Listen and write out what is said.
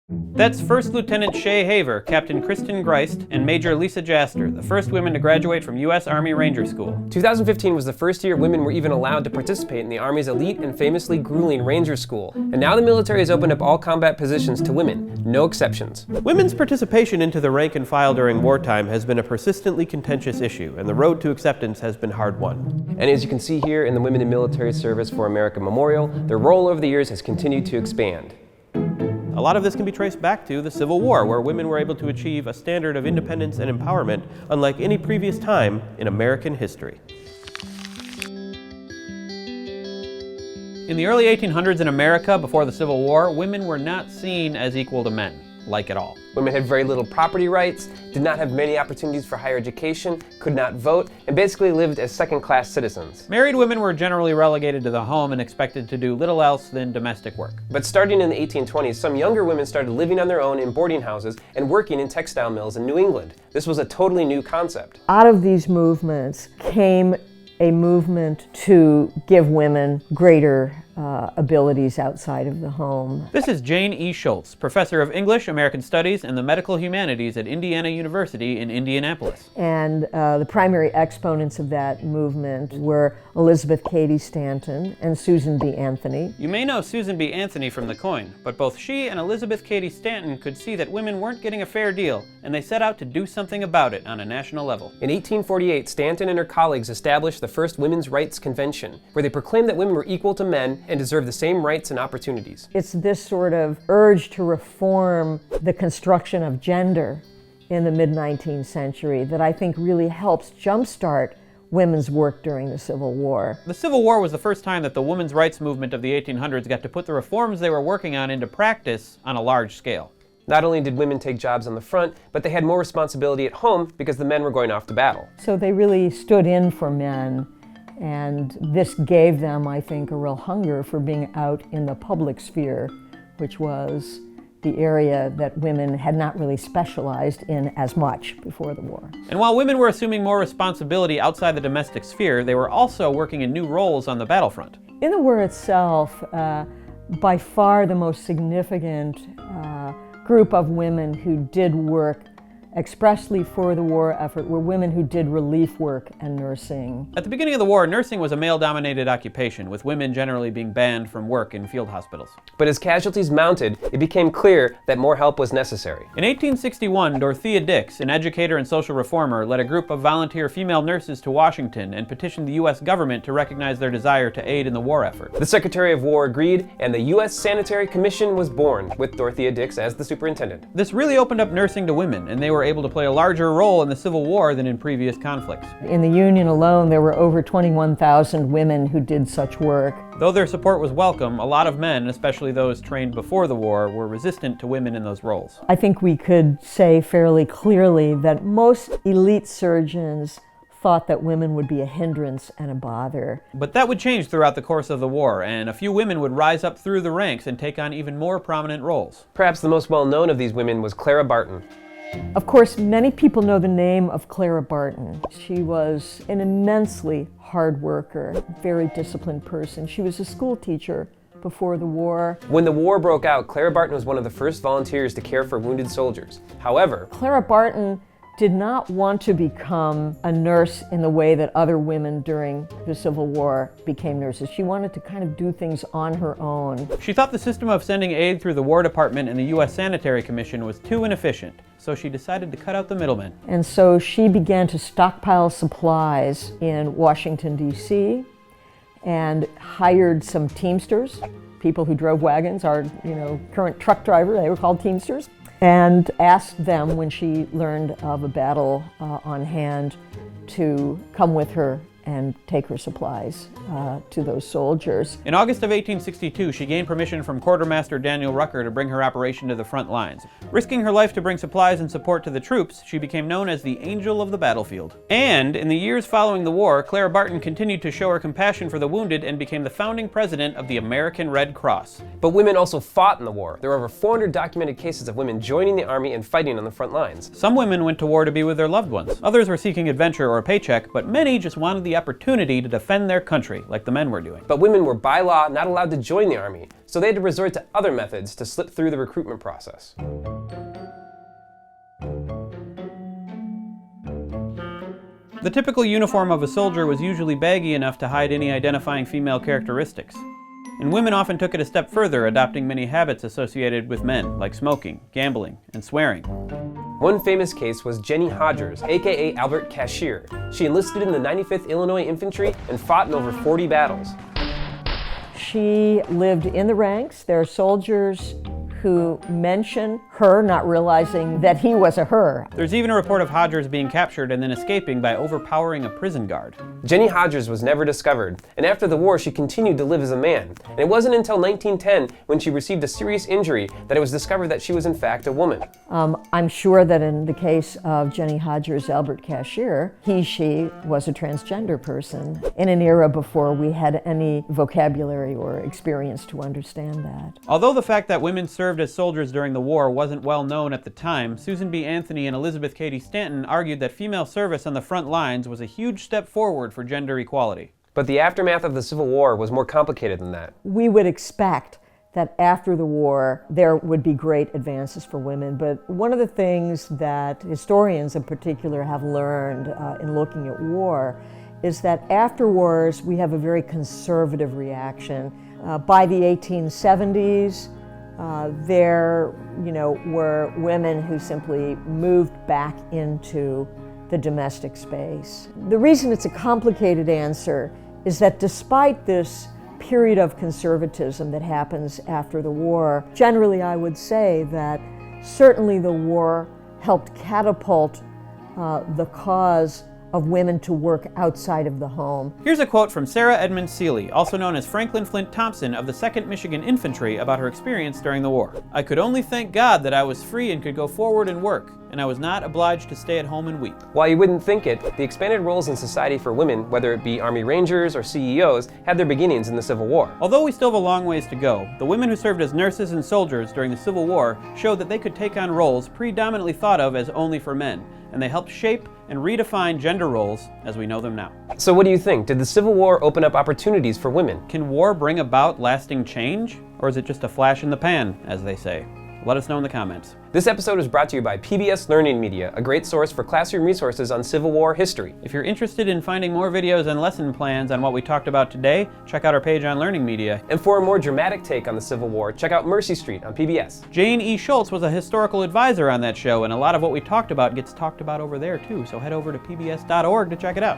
That's First Lieutenant Shay Haver, Captain Kristen Greist, and Major Lisa Jaster, the first women to graduate from U.S. Army Ranger School. 2015 was the first year women were even allowed to participate in the Army's elite and famously grueling Ranger School. And now the military has opened up all combat positions to women, no exceptions. Women's participation into the rank and file during wartime has been a persistently contentious issue, and the road to acceptance has been hard-won. And as you can see here in the Women in Military Service for America Memorial, their role over the years has continued to expand. A lot of this can be traced back to the Civil War, where women were able to achieve a standard of independence and empowerment unlike any previous time in American history. In the early 1800s in America, before the Civil War, women were not seen as equal to men, like at all. Women had very little property rights, did not have many opportunities for higher education, could not vote, and basically lived as second-class citizens. Married women were generally relegated to the home and expected to do little else than domestic work. But starting in the 1820s, some younger women started living on their own in boarding houses and working in textile mills in New England. This was a totally new concept. Out of these movements came a movement to give women greater abilities outside of the home. This is Jane E. Schultz, professor of English, American Studies, and the Medical Humanities at Indiana University in Indianapolis. And the primary exponents of that movement were Elizabeth Cady Stanton and Susan B. Anthony. You may know Susan B. Anthony from The Coin, but both she and Elizabeth Cady Stanton could see that women weren't getting a fair deal, and they set out to do something about it on a national level. In 1848, Stanton and her colleagues established the first Women's Rights Convention, where they proclaimed that women were equal to men and deserved the same rights and opportunities. It's this sort of urge to reform the construction of gender in the mid-19th century that I think really helps jumpstart women's work during the Civil War. The Civil War was the first time that the women's rights movement of the 1800s got to put the reforms they were working on into practice on a large scale. Not only did women take jobs on the front, but they had more responsibility at home because the men were going off to battle. So they really stood in for men, and this gave them, I think, a real hunger for being out in the public sphere, which was the area that women had not really specialized in as much before the war. And while women were assuming more responsibility outside the domestic sphere, they were also working in new roles on the battlefront. In the war itself, by far the most significant group of women who did work expressly for the war effort were women who did relief work and nursing. At the beginning of the war, nursing was a male-dominated occupation, with women generally being banned from work in field hospitals. But as casualties mounted, it became clear that more help was necessary. In 1861, Dorothea Dix, an educator and social reformer, led a group of volunteer female nurses to Washington and petitioned the U.S. government to recognize their desire to aid in the war effort. The Secretary of War agreed, and the U.S. Sanitary Commission was born, with Dorothea Dix as the superintendent. This really opened up nursing to women, and they were able to play a larger role in the Civil War than in previous conflicts. In the Union alone, there were over 21,000 women who did such work. Though their support was welcome, a lot of men, especially those trained before the war, were resistant to women in those roles. I think we could say fairly clearly that most elite surgeons thought that women would be a hindrance and a bother. But that would change throughout the course of the war, and a few women would rise up through the ranks and take on even more prominent roles. Perhaps the most well-known of these women was Clara Barton. Of course, many people know the name of Clara Barton. She was an immensely hard worker, very disciplined person. She was a school teacher before the war. When the war broke out, Clara Barton was one of the first volunteers to care for wounded soldiers. However, Clara Barton did not want to become a nurse in the way that other women during the Civil War became nurses. She wanted to kind of do things on her own. She thought the system of sending aid through the War Department and the U.S. Sanitary Commission was too inefficient, so she decided to cut out the middlemen. And so she began to stockpile supplies in Washington, D.C., and hired some Teamsters, people who drove wagons. Our current truck driver, they were called Teamsters, and asked them, when she learned of a battle on hand, to come with her and take her supplies to those soldiers. In August of 1862, she gained permission from Quartermaster Daniel Rucker to bring her operation to the front lines. Risking her life to bring supplies and support to the troops, she became known as the Angel of the Battlefield. And in the years following the war, Clara Barton continued to show her compassion for the wounded and became the founding president of the American Red Cross. But women also fought in the war. There were over 400 documented cases of women joining the army and fighting on the front lines. Some women went to war to be with their loved ones. Others were seeking adventure or a paycheck, but many just wanted the opportunity to defend their country, like the men were doing. But women were by law not allowed to join the army. so they had to resort to other methods to slip through the recruitment process. The typical uniform of a soldier was usually baggy enough to hide any identifying female characteristics. And women often took it a step further, adopting many habits associated with men, like smoking, gambling, and swearing. One famous case was Jenny Hodgers, aka Albert Cashier. She enlisted in the 95th Illinois Infantry and fought in over 40 battles. She lived in the ranks. There are soldiers who mention her, not realizing that he was a her. There's even a report of Hodgers being captured and then escaping by overpowering a prison guard. Jenny Hodgers was never discovered, and after the war she continued to live as a man. And it wasn't until 1910, when she received a serious injury, that it was discovered that she was in fact a woman. I'm sure that in the case of Jenny Hodgers' Albert Cashier, she was a transgender person in an era before we had any vocabulary or experience to understand that. Although the fact that women served as soldiers during the war wasn't well known at the time, Susan B. Anthony and Elizabeth Cady Stanton argued that female service on the front lines was a huge step forward for gender equality. But the aftermath of the Civil War was more complicated than that. We would expect that after the war there would be great advances for women, but one of the things that historians in particular have learned in looking at war is that after wars we have a very conservative reaction. By the 1870s, there were women who simply moved back into the domestic space. The reason it's a complicated answer is that despite this period of conservatism that happens after the war, generally I would say that certainly the war helped catapult the cause of women to work outside of the home. Here's a quote from Sarah Edmund Seeley, also known as Franklin Flint Thompson of the 2nd Michigan Infantry, about her experience during the war. "I could only thank God that I was free and could go forward and work, and I was not obliged to stay at home and weep." While you wouldn't think it, the expanded roles in society for women, whether it be Army Rangers or CEOs, had their beginnings in the Civil War. Although we still have a long ways to go, the women who served as nurses and soldiers during the Civil War showed that they could take on roles predominantly thought of as only for men, and they helped shape and redefine gender roles as we know them now. So what do you think? Did the Civil War open up opportunities for women? Can war bring about lasting change? Or is it just a flash in the pan, as they say? Let us know in the comments. This episode is brought to you by PBS Learning Media, a great source for classroom resources on Civil War history. If you're interested in finding more videos and lesson plans on what we talked about today, check out our page on Learning Media. And for a more dramatic take on the Civil War, check out Mercy Street on PBS. Jane E. Schultz was a historical advisor on that show, and a lot of what we talked about gets talked about over there too, so head over to pbs.org to check it out.